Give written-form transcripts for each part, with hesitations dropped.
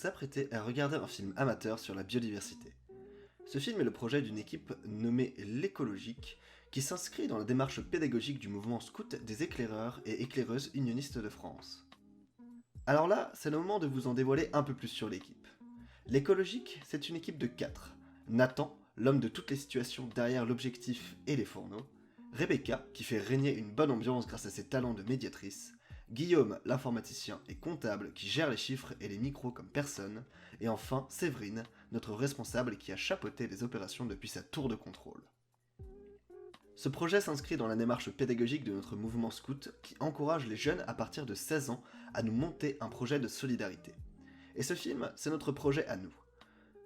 s'apprêter à regarder un film amateur sur la biodiversité. Ce film est le projet d'une équipe nommée l'Écologique, qui s'inscrit dans la démarche pédagogique du mouvement scout des éclaireurs et éclaireuses unionistes de France. Alors là, c'est le moment de vous en dévoiler un peu plus sur l'équipe. L'Écologique, c'est une équipe de 4. Nathan, l'homme de toutes les situations derrière l'objectif et les fourneaux. Rebecca, qui fait régner une bonne ambiance grâce à ses talents de médiatrice. Guillaume, l'informaticien et comptable qui gère les chiffres et les micros comme personne. Et enfin, Séverine, notre responsable qui a chapeauté les opérations depuis sa tour de contrôle. Ce projet s'inscrit dans la démarche pédagogique de notre mouvement scout qui encourage les jeunes à partir de 16 ans à nous monter un projet de solidarité. Et ce film, c'est notre projet à nous.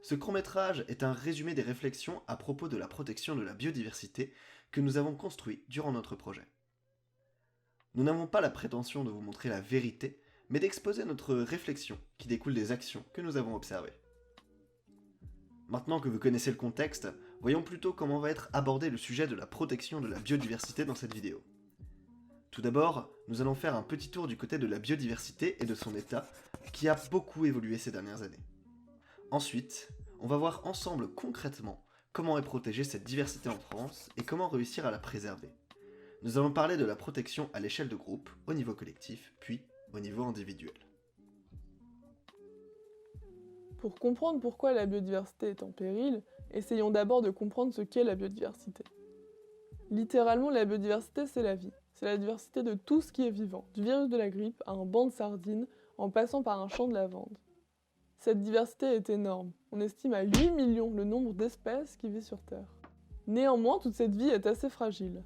Ce court-métrage est un résumé des réflexions à propos de la protection de la biodiversité que nous avons construit durant notre projet. Nous n'avons pas la prétention de vous montrer la vérité, mais d'exposer notre réflexion qui découle des actions que nous avons observées. Maintenant que vous connaissez le contexte, voyons plutôt comment va être abordé le sujet de la protection de la biodiversité dans cette vidéo. Tout d'abord, nous allons faire un petit tour du côté de la biodiversité et de son état, qui a beaucoup évolué ces dernières années. Ensuite, on va voir ensemble concrètement comment est protégée cette diversité en France et comment réussir à la préserver. Nous allons parler de la protection à l'échelle de groupe, au niveau collectif, puis au niveau individuel. Pour comprendre pourquoi la biodiversité est en péril, essayons d'abord de comprendre ce qu'est la biodiversité. Littéralement, la biodiversité, c'est la vie. C'est la diversité de tout ce qui est vivant, du virus de la grippe à un banc de sardines, en passant par un champ de lavande. Cette diversité est énorme. On estime à 8 millions le nombre d'espèces qui vivent sur Terre. Néanmoins, toute cette vie est assez fragile.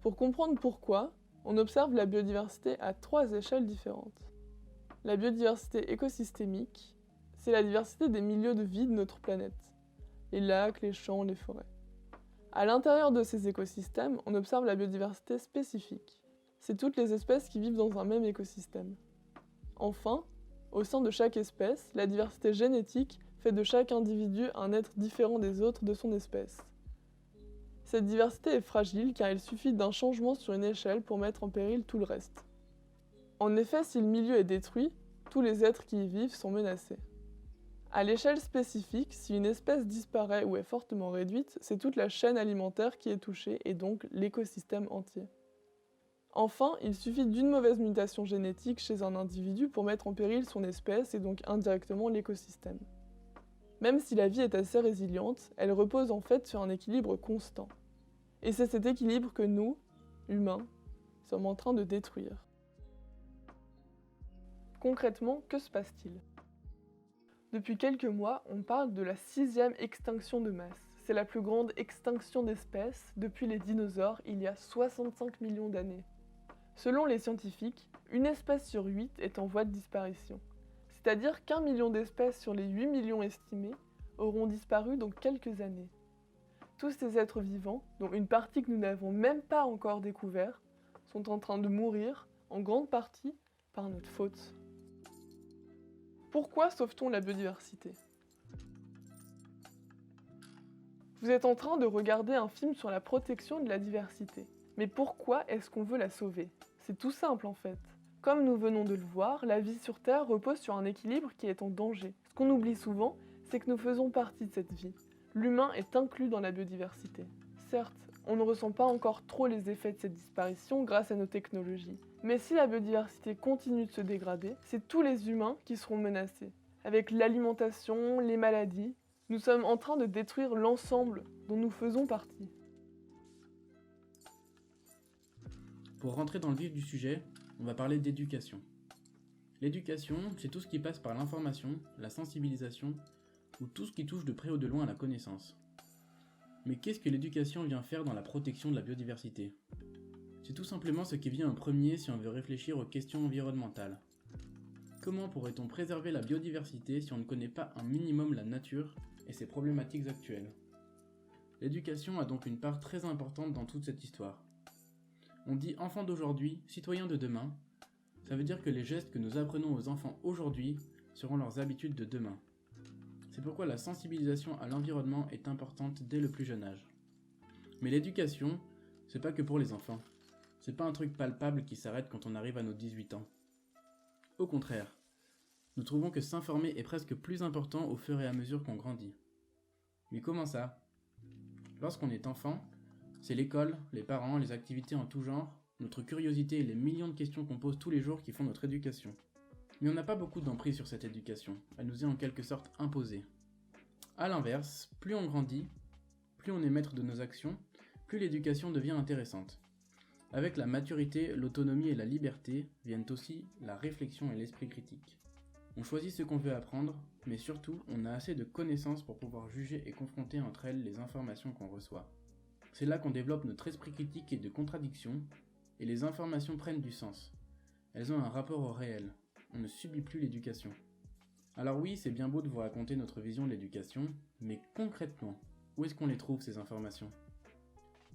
Pour comprendre pourquoi, on observe la biodiversité à 3 échelles différentes. La biodiversité écosystémique, c'est la diversité des milieux de vie de notre planète. Les lacs, les champs, les forêts. À l'intérieur de ces écosystèmes, on observe la biodiversité spécifique. C'est toutes les espèces qui vivent dans un même écosystème. Enfin, au sein de chaque espèce, la diversité génétique fait de chaque individu un être différent des autres de son espèce. Cette diversité est fragile car il suffit d'un changement sur une échelle pour mettre en péril tout le reste. En effet, si le milieu est détruit, tous les êtres qui y vivent sont menacés. À l'échelle spécifique, si une espèce disparaît ou est fortement réduite, c'est toute la chaîne alimentaire qui est touchée et donc l'écosystème entier. Enfin, il suffit d'une mauvaise mutation génétique chez un individu pour mettre en péril son espèce et donc indirectement l'écosystème. Même si la vie est assez résiliente, elle repose en fait sur un équilibre constant. Et c'est cet équilibre que nous, humains, sommes en train de détruire. Concrètement, que se passe-t-il ? Depuis quelques mois, on parle de la 6e extinction de masse. C'est la plus grande extinction d'espèces depuis les dinosaures il y a 65 millions d'années. Selon les scientifiques, une espèce sur 8 est en voie de disparition. C'est-à-dire qu'1 million d'espèces sur les 8 millions estimés auront disparu dans quelques années. Tous ces êtres vivants, dont une partie que nous n'avons même pas encore découvert, sont en train de mourir, en grande partie, par notre faute. Pourquoi sauve-t-on la biodiversité ? Vous êtes en train de regarder un film sur la protection de la diversité. Mais pourquoi est-ce qu'on veut la sauver ? C'est tout simple en fait. Comme nous venons de le voir, la vie sur Terre repose sur un équilibre qui est en danger. Ce qu'on oublie souvent, c'est que nous faisons partie de cette vie. L'humain est inclus dans la biodiversité. Certes, on ne ressent pas encore trop les effets de cette disparition grâce à nos technologies. Mais si la biodiversité continue de se dégrader, c'est tous les humains qui seront menacés. Avec l'alimentation, les maladies, nous sommes en train de détruire l'ensemble dont nous faisons partie. Pour rentrer dans le vif du sujet, on va parler d'éducation. L'éducation, c'est tout ce qui passe par l'information, la sensibilisation, ou tout ce qui touche de près ou de loin à la connaissance. Mais qu'est-ce que l'éducation vient faire dans la protection de la biodiversité ? C'est tout simplement ce qui vient en premier si on veut réfléchir aux questions environnementales. Comment pourrait-on préserver la biodiversité si on ne connaît pas un minimum la nature et ses problématiques actuelles ? L'éducation a donc une part très importante dans toute cette histoire. On dit enfants d'aujourd'hui, citoyens de demain. Ça veut dire que les gestes que nous apprenons aux enfants aujourd'hui seront leurs habitudes de demain. C'est pourquoi la sensibilisation à l'environnement est importante dès le plus jeune âge. Mais l'éducation, c'est pas que pour les enfants. C'est pas un truc palpable qui s'arrête quand on arrive à nos 18 ans. Au contraire, Nous trouvons que s'informer est presque plus important au fur et à mesure qu'on grandit. Mais comment ça ? Lorsqu'on est enfant, c'est l'école, les parents, les activités en tout genre, notre curiosité et les millions de questions qu'on pose tous les jours qui font notre éducation. Mais on n'a pas beaucoup d'emprise sur cette éducation, elle nous est en quelque sorte imposée. A l'inverse, plus on grandit, plus on est maître de nos actions, plus l'éducation devient intéressante. Avec la maturité, l'autonomie et la liberté viennent aussi la réflexion et l'esprit critique. On choisit ce qu'on veut apprendre, mais surtout, on a assez de connaissances pour pouvoir juger et confronter entre elles les informations qu'on reçoit. C'est là qu'on développe notre esprit critique et de contradiction, et les informations prennent du sens. Elles ont un rapport au réel. On ne subit plus l'éducation. Alors oui, c'est bien beau de vous raconter notre vision de l'éducation, mais concrètement, où est-ce qu'on les trouve ces informations ?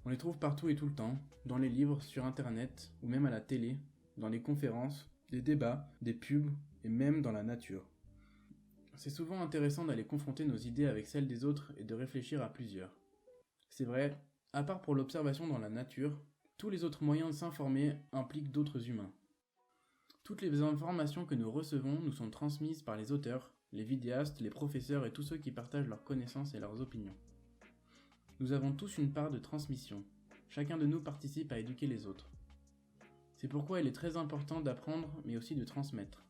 On les trouve partout et tout le temps, dans les livres, sur internet, ou même à la télé, dans les conférences, des débats, des pubs, et même dans la nature. C'est souvent intéressant d'aller confronter nos idées avec celles des autres et de réfléchir à plusieurs. C'est vrai, à part pour l'observation dans la nature, tous les autres moyens de s'informer impliquent d'autres humains. Toutes les informations que nous recevons nous sont transmises par les auteurs, les vidéastes, les professeurs et tous ceux qui partagent leurs connaissances et leurs opinions. Nous avons tous une part de transmission. Chacun de nous participe à éduquer les autres. C'est pourquoi il est très important d'apprendre mais aussi de transmettre.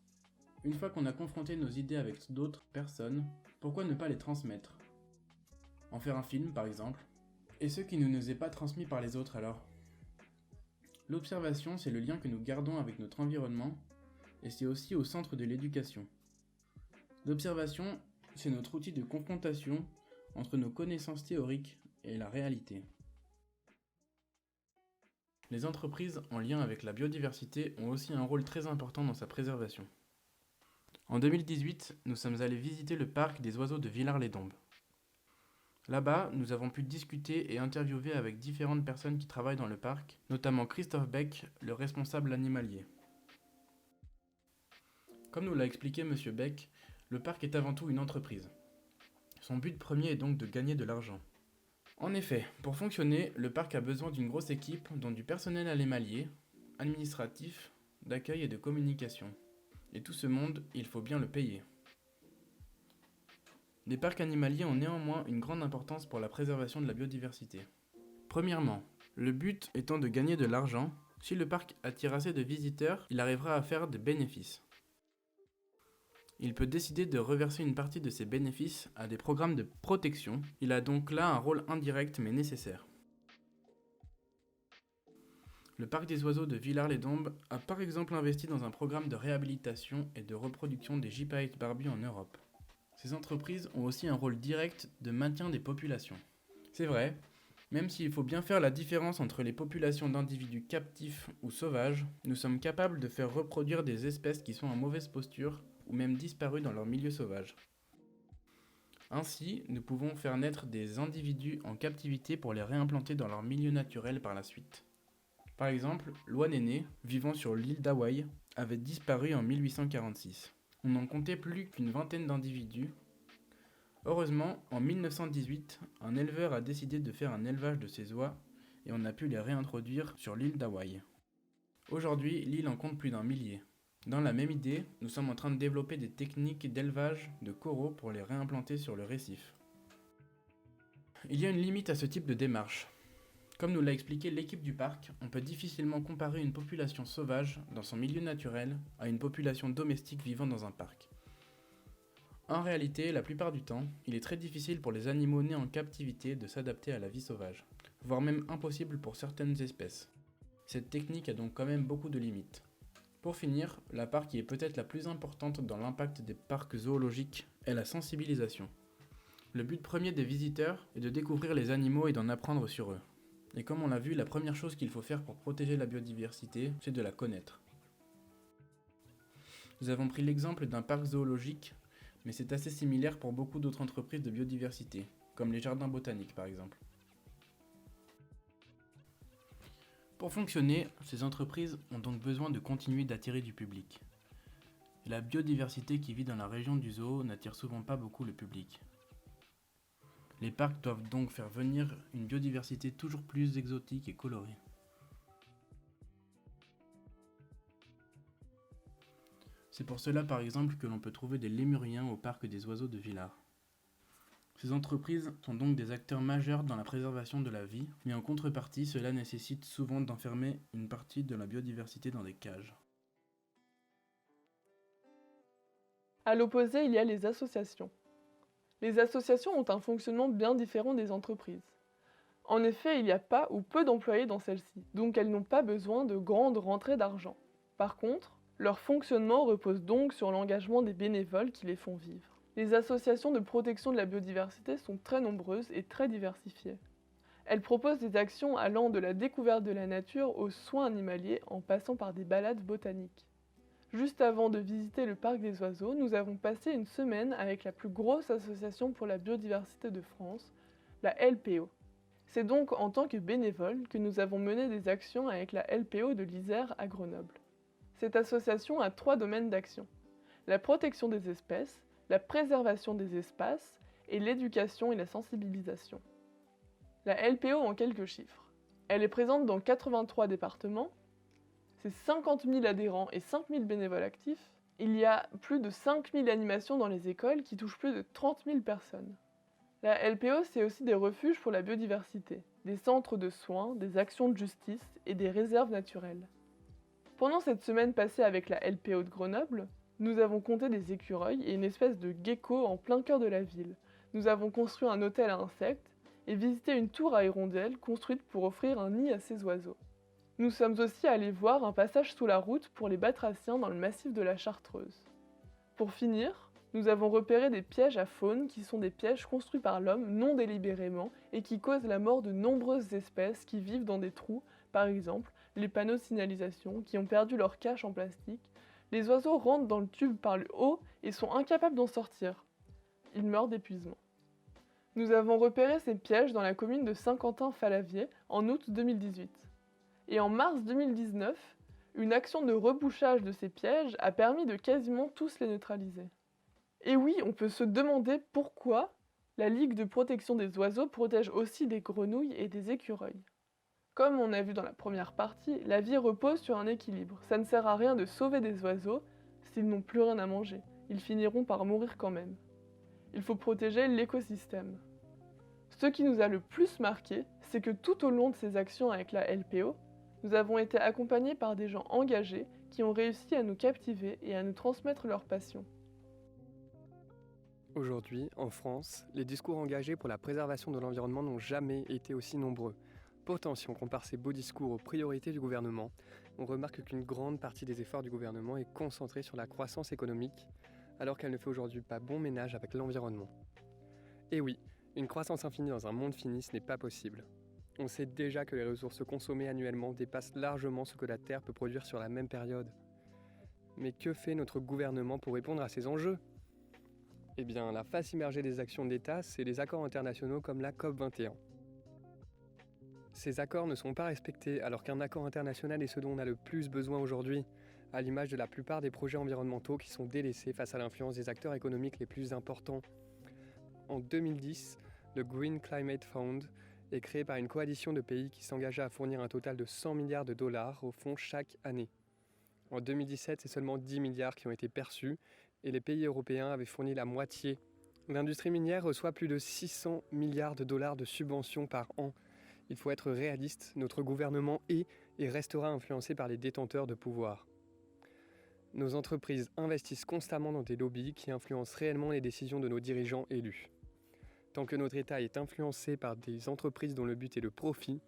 Une fois qu'on a confronté nos idées avec d'autres personnes, pourquoi ne pas les transmettre ? En faire un film par exemple. Et ce qui ne nous est pas transmis par les autres alors ? L'observation, c'est le lien que nous gardons avec notre environnement, et c'est aussi au centre de l'éducation. L'observation, c'est notre outil de confrontation entre nos connaissances théoriques et la réalité. Les entreprises en lien avec la biodiversité ont aussi un rôle très important dans sa préservation. En 2018, nous sommes allés visiter le parc des oiseaux de Villars-les-Dombes. Là-bas, nous avons pu discuter et interviewer avec différentes personnes qui travaillent dans le parc, notamment Christophe Beck, le responsable animalier. Comme nous l'a expliqué M. Beck, le parc est avant tout une entreprise. Son but premier est donc de gagner de l'argent. En effet, pour fonctionner, le parc a besoin d'une grosse équipe, dont du personnel animalier, administratif, d'accueil et de communication. Et tout ce monde, il faut bien le payer. Les parcs animaliers ont néanmoins une grande importance pour la préservation de la biodiversité. Premièrement, le but étant de gagner de l'argent, si le parc attire assez de visiteurs, il arrivera à faire des bénéfices. Il peut décider de reverser une partie de ses bénéfices à des programmes de protection, il a donc là un rôle indirect mais nécessaire. Le parc des oiseaux de Villars-les-Dombes a par exemple investi dans un programme de réhabilitation et de reproduction des gypaètes barbus en Europe. Ces entreprises ont aussi un rôle direct de maintien des populations. C'est vrai, même s'il faut bien faire la différence entre les populations d'individus captifs ou sauvages, nous sommes capables de faire reproduire des espèces qui sont en mauvaise posture ou même disparues dans leur milieu sauvage. Ainsi, nous pouvons faire naître des individus en captivité pour les réimplanter dans leur milieu naturel par la suite. Par exemple, l'oie-néné, vivant sur l'île d'Hawaï, avait disparu en 1846. On n'en comptait plus qu'une vingtaine d'individus. Heureusement, en 1918, un éleveur a décidé de faire un élevage de ces oies et on a pu les réintroduire sur l'île d'Hawaï. Aujourd'hui, l'île en compte plus d'1 millier. Dans la même idée, nous sommes en train de développer des techniques d'élevage de coraux pour les réimplanter sur le récif. Il y a une limite à ce type de démarche. Comme nous l'a expliqué l'équipe du parc, on peut difficilement comparer une population sauvage dans son milieu naturel à une population domestique vivant dans un parc. En réalité, la plupart du temps, il est très difficile pour les animaux nés en captivité de s'adapter à la vie sauvage, voire même impossible pour certaines espèces. Cette technique a donc quand même beaucoup de limites. Pour finir, la part qui est peut-être la plus importante dans l'impact des parcs zoologiques est la sensibilisation. Le but premier des visiteurs est de découvrir les animaux et d'en apprendre sur eux. Et comme on l'a vu, la première chose qu'il faut faire pour protéger la biodiversité, c'est de la connaître. Nous avons pris l'exemple d'un parc zoologique, mais c'est assez similaire pour beaucoup d'autres entreprises de biodiversité, comme les jardins botaniques par exemple. Pour fonctionner, ces entreprises ont donc besoin de continuer d'attirer du public. Et la biodiversité qui vit dans la région du zoo n'attire souvent pas beaucoup le public. Les parcs doivent donc faire venir une biodiversité toujours plus exotique et colorée. C'est pour cela par exemple que l'on peut trouver des lémuriens au parc des oiseaux de Villars. Ces entreprises sont donc des acteurs majeurs dans la préservation de la vie, mais en contrepartie, cela nécessite souvent d'enfermer une partie de la biodiversité dans des cages. À l'opposé, il y a les associations. Les associations ont un fonctionnement bien différent des entreprises. En effet, il n'y a pas ou peu d'employés dans celles-ci, donc elles n'ont pas besoin de grandes rentrées d'argent. Par contre, leur fonctionnement repose donc sur l'engagement des bénévoles qui les font vivre. Les associations de protection de la biodiversité sont très nombreuses et très diversifiées. Elles proposent des actions allant de la découverte de la nature aux soins animaliers en passant par des balades botaniques. Juste avant de visiter le parc des oiseaux, nous avons passé une semaine avec la plus grosse association pour la biodiversité de France, la LPO. C'est donc en tant que bénévole que nous avons mené des actions avec la LPO de l'Isère à Grenoble. Cette association a 3 domaines d'action: la protection des espèces, la préservation des espaces et l'éducation et la sensibilisation. La LPO en quelques chiffres. Elle est présente dans 83 départements, c'est 50 000 adhérents et 5 000 bénévoles actifs. Il y a plus de 5 000 animations dans les écoles qui touchent plus de 30 000 personnes. La LPO, c'est aussi des refuges pour la biodiversité, des centres de soins, des actions de justice et des réserves naturelles. Pendant cette semaine passée avec la LPO de Grenoble, nous avons compté des écureuils et une espèce de gecko en plein cœur de la ville. Nous avons construit un hôtel à insectes et visité une tour à hirondelles construite pour offrir un nid à ces oiseaux. Nous sommes aussi allés voir un passage sous la route pour les batraciens dans le massif de la Chartreuse. Pour finir, nous avons repéré des pièges à faune qui sont des pièges construits par l'homme non délibérément et qui causent la mort de nombreuses espèces qui vivent dans des trous, par exemple les panneaux de signalisation qui ont perdu leur cache en plastique. Les oiseaux rentrent dans le tube par le haut et sont incapables d'en sortir. Ils meurent d'épuisement. Nous avons repéré ces pièges dans la commune de Saint-Quentin-Fallavier en août 2018. Et en mars 2019, une action de rebouchage de ces pièges a permis de quasiment tous les neutraliser. Et oui, on peut se demander pourquoi la Ligue de protection des oiseaux protège aussi des grenouilles et des écureuils. Comme on a vu dans la première partie, la vie repose sur un équilibre. Ça ne sert à rien de sauver des oiseaux s'ils n'ont plus rien à manger. Ils finiront par mourir quand même. Il faut protéger l'écosystème. Ce qui nous a le plus marqué, c'est que tout au long de ces actions avec la LPO, nous avons été accompagnés par des gens engagés qui ont réussi à nous captiver et à nous transmettre leur passion. Aujourd'hui, en France, les discours engagés pour la préservation de l'environnement n'ont jamais été aussi nombreux. Pourtant, si on compare ces beaux discours aux priorités du gouvernement, on remarque qu'une grande partie des efforts du gouvernement est concentrée sur la croissance économique, alors qu'elle ne fait aujourd'hui pas bon ménage avec l'environnement. Et oui, une croissance infinie dans un monde fini, ce n'est pas possible. On sait déjà que les ressources consommées annuellement dépassent largement ce que la Terre peut produire sur la même période. Mais que fait notre gouvernement pour répondre à ces enjeux ? Eh bien, la face immergée des actions de l'État, c'est les accords internationaux comme la COP21. Ces accords ne sont pas respectés alors qu'un accord international est ce dont on a le plus besoin aujourd'hui, à l'image de la plupart des projets environnementaux qui sont délaissés face à l'influence des acteurs économiques les plus importants. En 2010, le Green Climate Fund est créé par une coalition de pays qui s'engageaient à fournir un total de 100 milliards de dollars au fonds chaque année. En 2017, c'est seulement 10 milliards qui ont été perçus et les pays européens avaient fourni la moitié. L'industrie minière reçoit plus de 600 milliards de dollars de subventions par an. Il faut être réaliste, notre gouvernement est et restera influencé par les détenteurs de pouvoir. Nos entreprises investissent constamment dans des lobbies qui influencent réellement les décisions de nos dirigeants élus. Tant que notre État est influencé par des entreprises dont le but est le profit,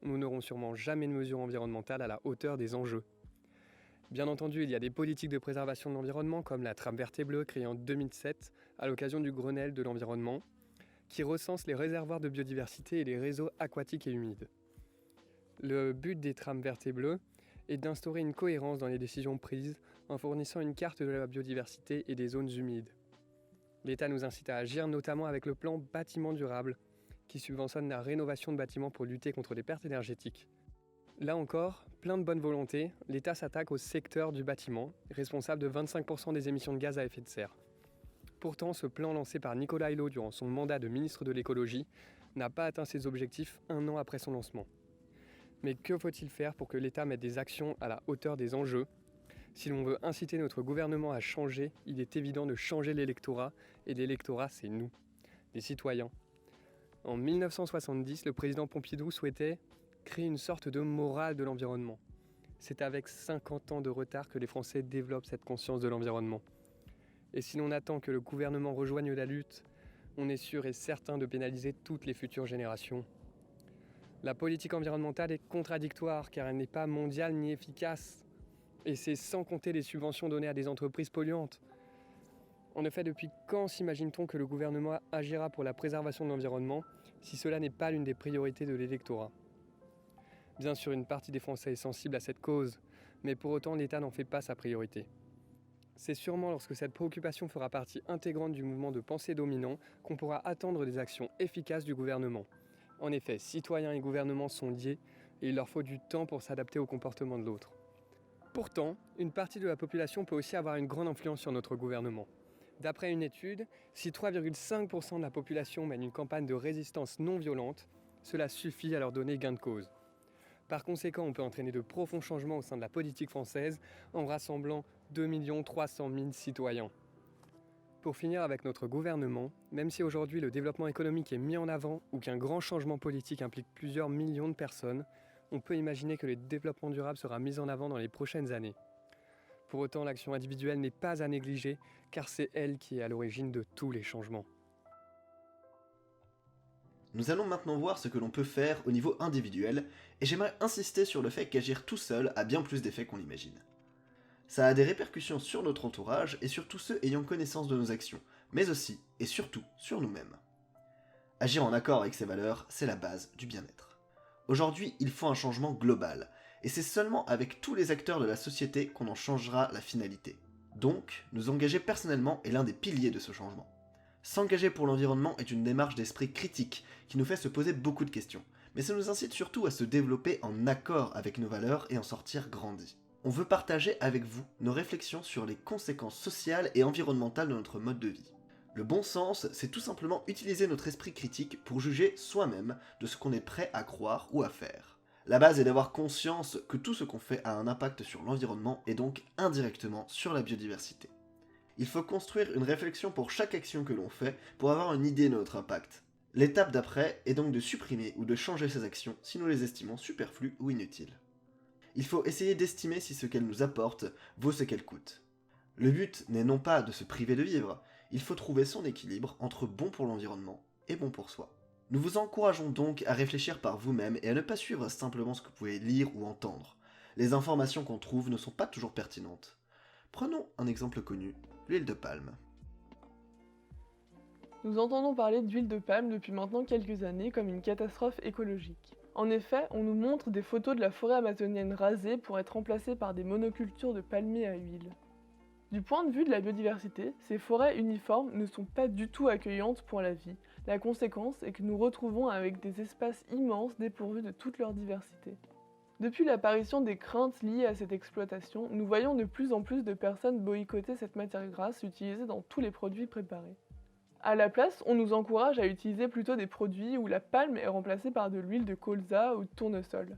nous n'aurons sûrement jamais de mesures environnementales à la hauteur des enjeux. Bien entendu, il y a des politiques de préservation de l'environnement comme la trame verte et bleue créée en 2007 à l'occasion du Grenelle de l'environnement, qui recense les réservoirs de biodiversité et les réseaux aquatiques et humides. Le but des trames vertes et bleues est d'instaurer une cohérence dans les décisions prises en fournissant une carte de la biodiversité et des zones humides. L'État nous incite à agir notamment avec le plan Bâtiment durable, qui subventionne la rénovation de bâtiments pour lutter contre les pertes énergétiques. Là encore, plein de bonne volonté, l'État s'attaque au secteur du bâtiment, responsable de 25% des émissions de gaz à effet de serre. Pourtant, ce plan lancé par Nicolas Hulot durant son mandat de ministre de l'écologie n'a pas atteint ses objectifs un an après son lancement. Mais que faut-il faire pour que l'État mette des actions à la hauteur des enjeux ? Si l'on veut inciter notre gouvernement à changer, il est évident de changer l'électorat, et l'électorat c'est nous, les citoyens. En 1970, le président Pompidou souhaitait créer une sorte de morale de l'environnement. C'est avec 50 ans de retard que les Français développent cette conscience de l'environnement. Et si l'on attend que le gouvernement rejoigne la lutte, on est sûr et certain de pénaliser toutes les futures générations. La politique environnementale est contradictoire car elle n'est pas mondiale ni efficace. Et c'est sans compter les subventions données à des entreprises polluantes. En effet, depuis quand s'imagine-t-on que le gouvernement agira pour la préservation de l'environnement si cela n'est pas l'une des priorités de l'électorat ? Bien sûr, une partie des Français est sensible à cette cause, mais pour autant l'État n'en fait pas sa priorité. C'est sûrement lorsque cette préoccupation fera partie intégrante du mouvement de pensée dominant qu'on pourra attendre des actions efficaces du gouvernement. En effet, citoyens et gouvernement sont liés et il leur faut du temps pour s'adapter au comportement de l'autre. Pourtant, une partie de la population peut aussi avoir une grande influence sur notre gouvernement. D'après une étude, si 3,5% de la population mène une campagne de résistance non violente, cela suffit à leur donner gain de cause. Par conséquent, on peut entraîner de profonds changements au sein de la politique française en rassemblant 2 300 000 citoyens. Pour finir avec notre gouvernement, même si aujourd'hui le développement économique est mis en avant ou qu'un grand changement politique implique plusieurs millions de personnes, on peut imaginer que le développement durable sera mis en avant dans les prochaines années. Pour autant, l'action individuelle n'est pas à négliger, car c'est elle qui est à l'origine de tous les changements. Nous allons maintenant voir ce que l'on peut faire au niveau individuel, et j'aimerais insister sur le fait qu'agir tout seul a bien plus d'effets qu'on l'imagine. Ça a des répercussions sur notre entourage et sur tous ceux ayant connaissance de nos actions, mais aussi, et surtout, sur nous-mêmes. Agir en accord avec ces valeurs, c'est la base du bien-être. Aujourd'hui, il faut un changement global, et c'est seulement avec tous les acteurs de la société qu'on en changera la finalité. Donc, nous engager personnellement est l'un des piliers de ce changement. S'engager pour l'environnement est une démarche d'esprit critique qui nous fait se poser beaucoup de questions, mais ça nous incite surtout à se développer en accord avec nos valeurs et en sortir grandis. On veut partager avec vous nos réflexions sur les conséquences sociales et environnementales de notre mode de vie. Le bon sens, c'est tout simplement utiliser notre esprit critique pour juger soi-même de ce qu'on est prêt à croire ou à faire. La base est d'avoir conscience que tout ce qu'on fait a un impact sur l'environnement et donc indirectement sur la biodiversité. Il faut construire une réflexion pour chaque action que l'on fait pour avoir une idée de notre impact. L'étape d'après est donc de supprimer ou de changer ces actions si nous les estimons superflues ou inutiles. Il faut essayer d'estimer si ce qu'elles nous apportent vaut ce qu'elles coûtent. Le but n'est non pas de se priver de vivre, il faut trouver son équilibre entre bon pour l'environnement et bon pour soi. Nous vous encourageons donc à réfléchir par vous-même et à ne pas suivre simplement ce que vous pouvez lire ou entendre. Les informations qu'on trouve ne sont pas toujours pertinentes. Prenons un exemple connu, l'huile de palme. Nous entendons parler d'huile de palme depuis maintenant quelques années comme une catastrophe écologique. En effet, on nous montre des photos de la forêt amazonienne rasée pour être remplacée par des monocultures de palmiers à huile. Du point de vue de la biodiversité, ces forêts uniformes ne sont pas du tout accueillantes pour la vie. La conséquence est que nous retrouvons avec des espaces immenses dépourvus de toute leur diversité. Depuis l'apparition des craintes liées à cette exploitation, nous voyons de plus en plus de personnes boycotter cette matière grasse utilisée dans tous les produits préparés. À la place, on nous encourage à utiliser plutôt des produits où la palme est remplacée par de l'huile de colza ou de tournesol.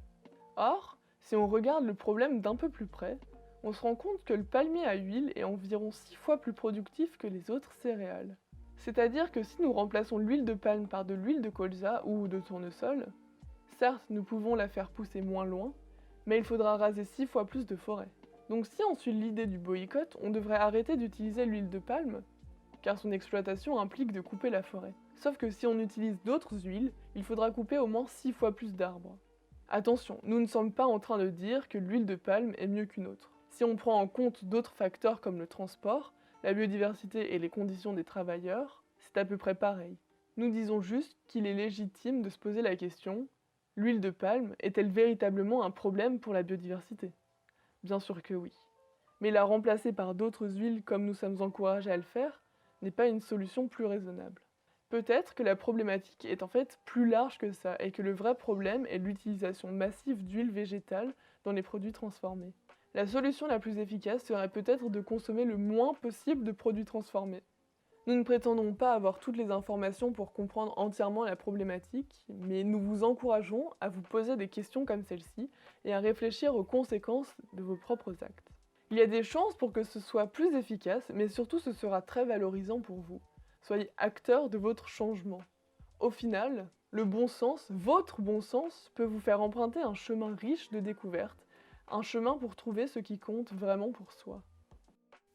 Or, si on regarde le problème d'un peu plus près, on se rend compte que le palmier à huile est environ 6 fois plus productif que les autres céréales. C'est-à-dire que si nous remplaçons l'huile de palme par de l'huile de colza ou de tournesol, certes nous pouvons la faire pousser moins loin, mais il faudra raser 6 fois plus de forêts. Donc si on suit l'idée du boycott, on devrait arrêter d'utiliser l'huile de palme, car son exploitation implique de couper la forêt. Sauf que si on utilise d'autres huiles, il faudra couper au moins 6 fois plus d'arbres. Attention, nous ne sommes pas en train de dire que l'huile de palme est mieux qu'une autre. Si on prend en compte d'autres facteurs comme le transport, la biodiversité et les conditions des travailleurs, c'est à peu près pareil. Nous disons juste qu'il est légitime de se poser la question, l'huile de palme est-elle véritablement un problème pour la biodiversité ? Bien sûr que oui. Mais la remplacer par d'autres huiles comme nous sommes encouragés à le faire, n'est pas une solution plus raisonnable. Peut-être que la problématique est en fait plus large que ça et que le vrai problème est l'utilisation massive d'huile végétale dans les produits transformés. La solution la plus efficace serait peut-être de consommer le moins possible de produits transformés. Nous ne prétendons pas avoir toutes les informations pour comprendre entièrement la problématique, mais nous vous encourageons à vous poser des questions comme celle-ci et à réfléchir aux conséquences de vos propres actes. Il y a des chances pour que ce soit plus efficace, mais surtout ce sera très valorisant pour vous. Soyez acteur de votre changement. Au final, le bon sens, votre bon sens, peut vous faire emprunter un chemin riche de découvertes, un chemin pour trouver ce qui compte vraiment pour soi.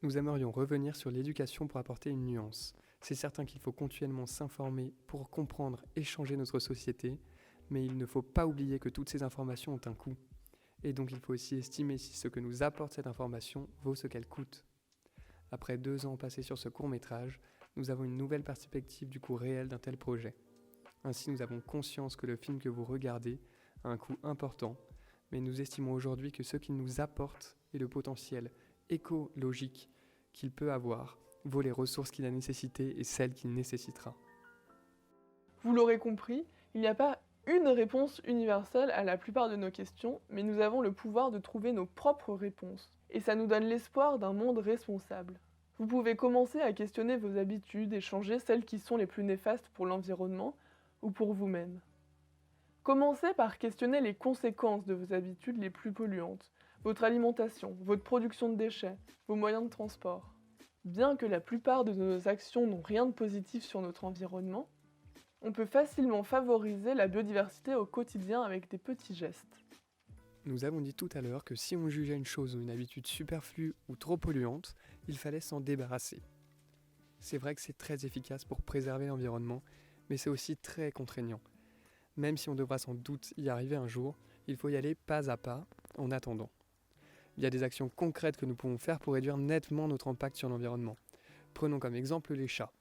Nous aimerions revenir sur l'éducation pour apporter une nuance. C'est certain qu'il faut continuellement s'informer pour comprendre et changer notre société, mais il ne faut pas oublier que toutes ces informations ont un coût. Et donc il faut aussi estimer si ce que nous apporte cette information vaut ce qu'elle coûte. Après 2 ans passés sur ce court-métrage, nous avons une nouvelle perspective du coût réel d'un tel projet. Ainsi, nous avons conscience que le film que vous regardez a un coût important, mais nous estimons aujourd'hui que ce qu'il nous apporte et le potentiel écologique qu'il peut avoir vaut les ressources qu'il a nécessitées et celles qu'il nécessitera. Vous l'aurez compris, il n'y a pas une réponse universelle à la plupart de nos questions, mais nous avons le pouvoir de trouver nos propres réponses. Et ça nous donne l'espoir d'un monde responsable. Vous pouvez commencer à questionner vos habitudes et changer celles qui sont les plus néfastes pour l'environnement ou pour vous-même. Commencez par questionner les conséquences de vos habitudes les plus polluantes, votre alimentation, votre production de déchets, vos moyens de transport. Bien que la plupart de nos actions n'ont rien de positif sur notre environnement, on peut facilement favoriser la biodiversité au quotidien avec des petits gestes. Nous avons dit tout à l'heure que si on jugeait une chose ou une habitude superflue ou trop polluante, il fallait s'en débarrasser. C'est vrai que c'est très efficace pour préserver l'environnement, mais c'est aussi très contraignant. Même si on devra sans doute y arriver un jour, il faut y aller pas à pas en attendant. Il y a des actions concrètes que nous pouvons faire pour réduire nettement notre impact sur l'environnement. Prenons comme exemple les chats.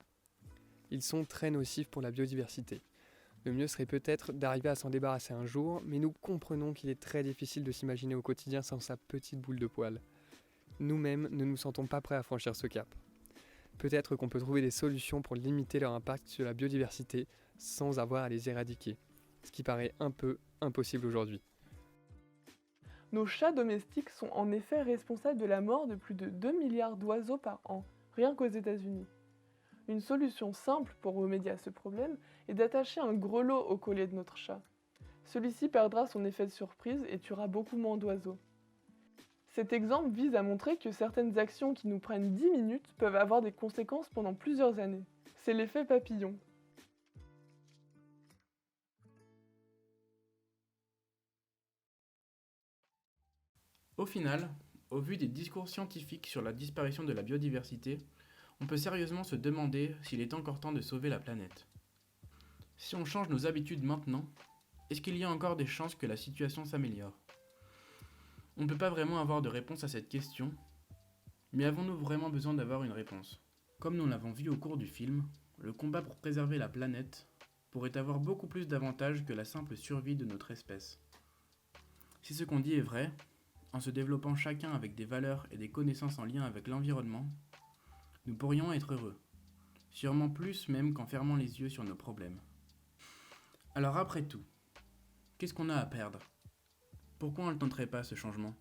Ils sont très nocifs pour la biodiversité. Le mieux serait peut-être d'arriver à s'en débarrasser un jour, mais nous comprenons qu'il est très difficile de s'imaginer au quotidien sans sa petite boule de poils. Nous-mêmes ne nous sentons pas prêts à franchir ce cap. Peut-être qu'on peut trouver des solutions pour limiter leur impact sur la biodiversité sans avoir à les éradiquer, ce qui paraît un peu impossible aujourd'hui. Nos chats domestiques sont en effet responsables de la mort de plus de 2 milliards d'oiseaux par an, rien qu'aux États-Unis. Une solution simple pour remédier à ce problème est d'attacher un grelot au collier de notre chat. Celui-ci perdra son effet de surprise et tuera beaucoup moins d'oiseaux. Cet exemple vise à montrer que certaines actions qui nous prennent 10 minutes peuvent avoir des conséquences pendant plusieurs années. C'est l'effet papillon. Au final, au vu des discours scientifiques sur la disparition de la biodiversité, on peut sérieusement se demander s'il est encore temps de sauver la planète. Si on change nos habitudes maintenant, est-ce qu'il y a encore des chances que la situation s'améliore ? On ne peut pas vraiment avoir de réponse à cette question, mais avons-nous vraiment besoin d'avoir une réponse ? Comme nous l'avons vu au cours du film, le combat pour préserver la planète pourrait avoir beaucoup plus d'avantages que la simple survie de notre espèce. Si ce qu'on dit est vrai, en se développant chacun avec des valeurs et des connaissances en lien avec l'environnement, nous pourrions être heureux, sûrement plus même qu'en fermant les yeux sur nos problèmes. Alors après tout, qu'est-ce qu'on a à perdre ? Pourquoi on ne tenterait pas ce changement ?